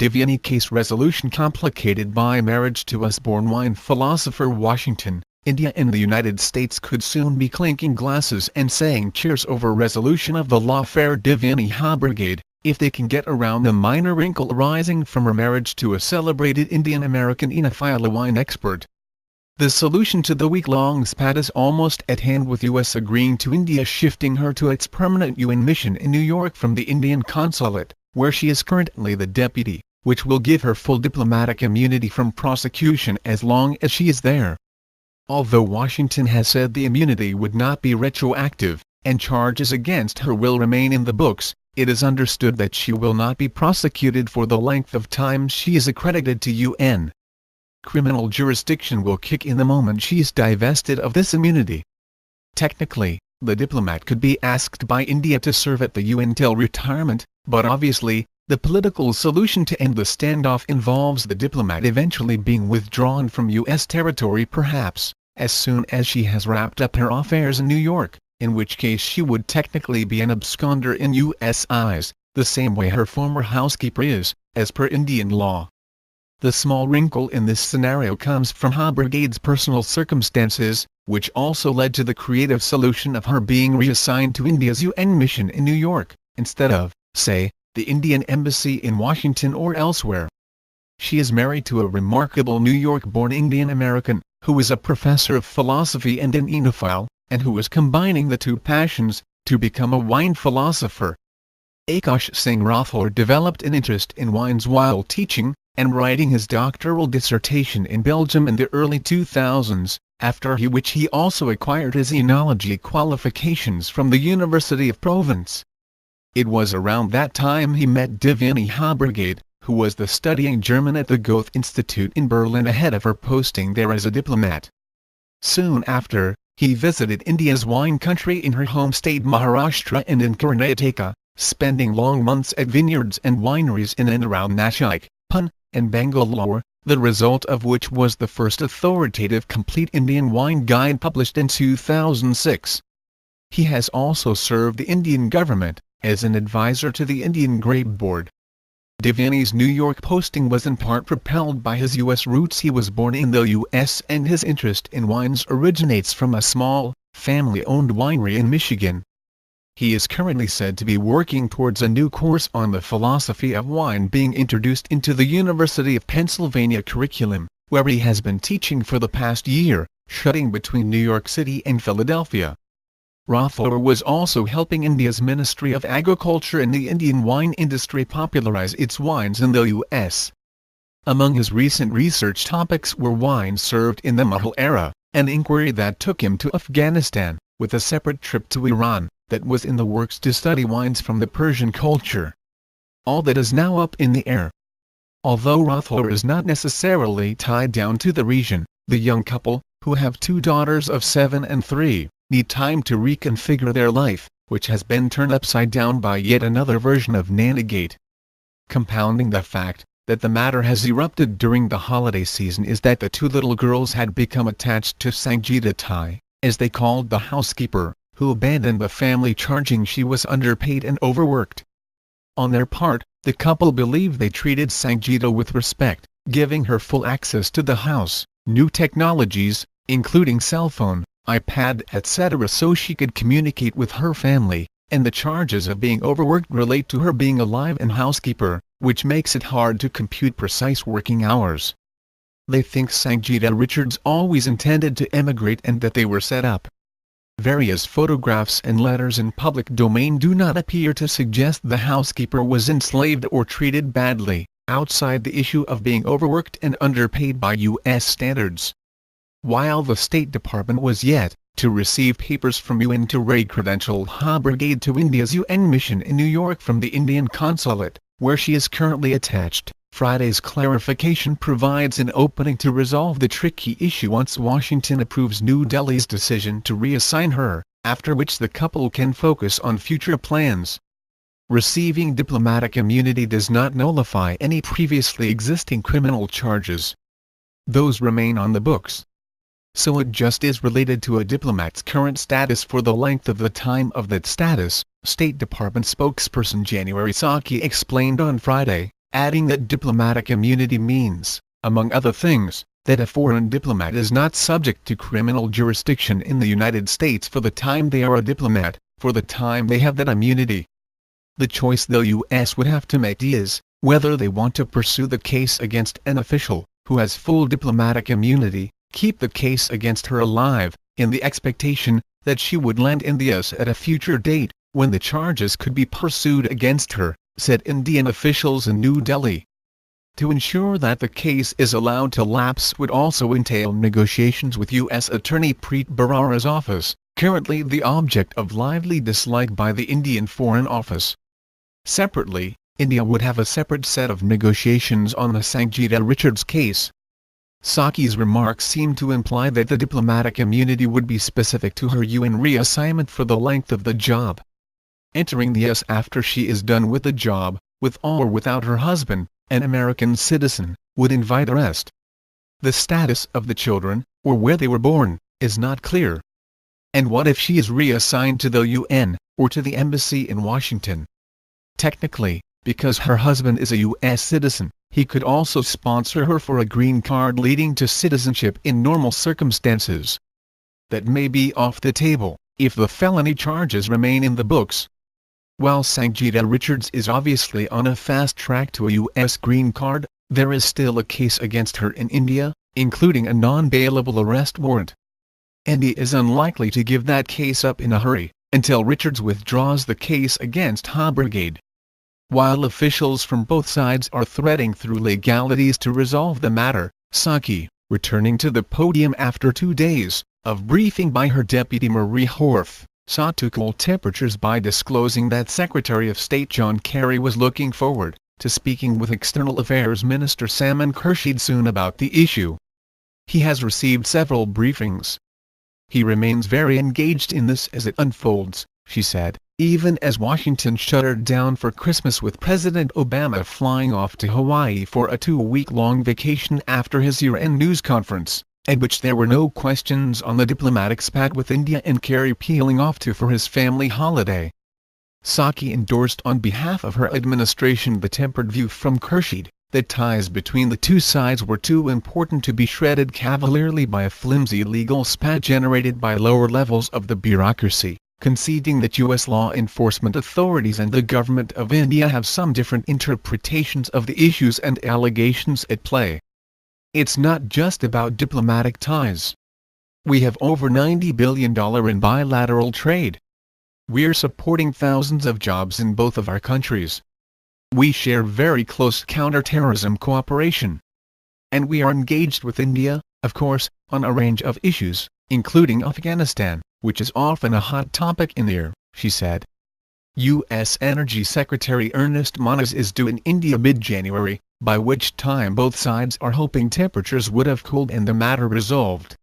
Devyani case resolution complicated by marriage to US-born wine philosopher. Washington, India and the United States could soon be clinking glasses and saying cheers over resolution of the lawfare Devyani Hubby, if they can get around the minor wrinkle arising from her marriage to a celebrated Indian-American enophile wine expert. The solution to the week-long spat is almost at hand, with U.S. agreeing to India shifting her to its permanent UN mission in New York from the Indian consulate, where she is currently the deputy, which will give her full diplomatic immunity from prosecution as long as she is there. Although Washington has said the immunity would not be retroactive, and charges against her will remain in the books, it is understood that she will not be prosecuted for the length of time she is accredited to UN. Criminal jurisdiction will kick in the moment she is divested of this immunity. Technically, the diplomat could be asked by India to serve at the UN till retirement, but obviously, the political solution to end the standoff involves the diplomat eventually being withdrawn from U.S. territory, perhaps as soon as she has wrapped up her affairs in New York, in which case she would technically be an absconder in U.S. eyes, the same way her former housekeeper is, as per Indian law. The small wrinkle in this scenario comes from Hubby's personal circumstances, which also led to the creative solution of her being reassigned to India's UN mission in New York, instead of, say, the Indian embassy in Washington or elsewhere. She is married to a remarkable New York-born Indian-American, who is a professor of philosophy and an enophile, and who is combining the two passions, to become a wine philosopher. Akash Singh Rathore developed an interest in wines while teaching and writing his doctoral dissertation in Belgium in the early 2000s, after which he also acquired his enology qualifications from the University of Provence. It was around that time he met Devyani Hubby, who was the studying German at the Goethe Institute in Berlin ahead of her posting there as a diplomat. Soon after, he visited India's wine country in her home state Maharashtra and in Karnataka, spending long months at vineyards and wineries in and around Nashik, Pune, and Bangalore, the result of which was the first authoritative complete Indian wine guide published in 2006. He has also served the Indian government as an advisor to the Indian Grape Board. Devyani's New York posting was in part propelled by his U.S. roots. He was born in the U.S. and his interest in wines originates from a small, family-owned winery in Michigan. He is currently said to be working towards a new course on the philosophy of wine being introduced into the University of Pennsylvania curriculum, where he has been teaching for the past year, shutting between New York City and Philadelphia. Rathore was also helping India's Ministry of Agriculture and the Indian wine industry popularize its wines in the U.S. Among his recent research topics were wine served in the Mughal era, an inquiry that took him to Afghanistan, with a separate trip to Iran, that was in the works to study wines from the Persian culture. All that is now up in the air. Although Rathore is not necessarily tied down to the region, the young couple, who have two daughters of 7 and 3, need time to reconfigure their life, which has been turned upside down by yet another version of Nanagate. Compounding the fact that the matter has erupted during the holiday season is that the two little girls had become attached to Sangeeta Tai, as they called the housekeeper, who abandoned the family charging she was underpaid and overworked. On their part, the couple believed they treated Sangeeta with respect, giving her full access to the house, new technologies, including cell phone, iPad etc. so she could communicate with her family, and the charges of being overworked relate to her being a live-in housekeeper, which makes it hard to compute precise working hours. They think Sangeeta Richards always intended to emigrate and that they were set up. Various photographs and letters in public domain do not appear to suggest the housekeeper was enslaved or treated badly, outside the issue of being overworked and underpaid by U.S. standards. While the State Department was yet to receive papers from UN to re-credential Hubby to India's UN mission in New York from the Indian consulate, where she is currently attached, Friday's clarification provides an opening to resolve the tricky issue once Washington approves New Delhi's decision to reassign her, after which the couple can focus on future plans. Receiving diplomatic immunity does not nullify any previously existing criminal charges. Those remain on the books. So it just is related to a diplomat's current status for the length of the time of that status, State Department spokesperson January Saki explained on Friday. adding that diplomatic immunity means, among other things, that a foreign diplomat is not subject to criminal jurisdiction in the United States for the time they are a diplomat, for the time they have that immunity. The choice the U.S. would have to make is, whether they want to pursue the case against an official, who has full diplomatic immunity, keep the case against her alive, in the expectation that she would land in the US at a future date, when the charges could be pursued against her, said Indian officials in New Delhi. To ensure that the case is allowed to lapse would also entail negotiations with U.S. Attorney Preet Bharara's office, currently the object of lively dislike by the Indian Foreign Office. Separately, India would have a separate set of negotiations on the Sangeeta Richards case. Saki's remarks seem to imply that the diplomatic immunity would be specific to her UN reassignment for the length of the job. Entering the US after she is done with the job, with or without her husband, an American citizen, would invite arrest. The status of the children, or where they were born, is not clear. And what if she is reassigned to the UN, or to the embassy in Washington? Technically, because her husband is a U.S. citizen, he could also sponsor her for a green card leading to citizenship in normal circumstances. That may be off the table, if the felony charges remain in the books. While Sangeeta Richards is obviously on a fast track to a U.S. green card, there is still a case against her in India, including a non-bailable arrest warrant. India is unlikely to give that case up in a hurry, until Richards withdraws the case against Hubby. While officials from both sides are threading through legalities to resolve the matter, Saki, returning to the podium after 2 days of briefing by her deputy Marie Horth, sought to cool temperatures by disclosing that Secretary of State John Kerry was looking forward to speaking with External Affairs Minister Salman Khurshid soon about the issue. He has received several briefings. He remains very engaged in this as it unfolds, she said, even as Washington shuttered down for Christmas with President Obama flying off to Hawaii for a 2-week-long vacation after his year-end news conference, at which there were no questions on the diplomatic spat with India and Kerry peeling off to for his family holiday. Saki endorsed on behalf of her administration the tempered view from Khurshid, that ties between the two sides were too important to be shredded cavalierly by a flimsy legal spat generated by lower levels of the bureaucracy, conceding that U.S. law enforcement authorities and the government of India have some different interpretations of the issues and allegations at play. It's not just about diplomatic ties. We have over $90 billion in bilateral trade. We're supporting thousands of jobs in both of our countries. We share very close counterterrorism cooperation. And we are engaged with India, of course, on a range of issues, including Afghanistan, which is often a hot topic in there, she said. U.S. Energy Secretary Ernest Moniz is due in India mid-January, by which time both sides are hoping temperatures would have cooled and the matter resolved.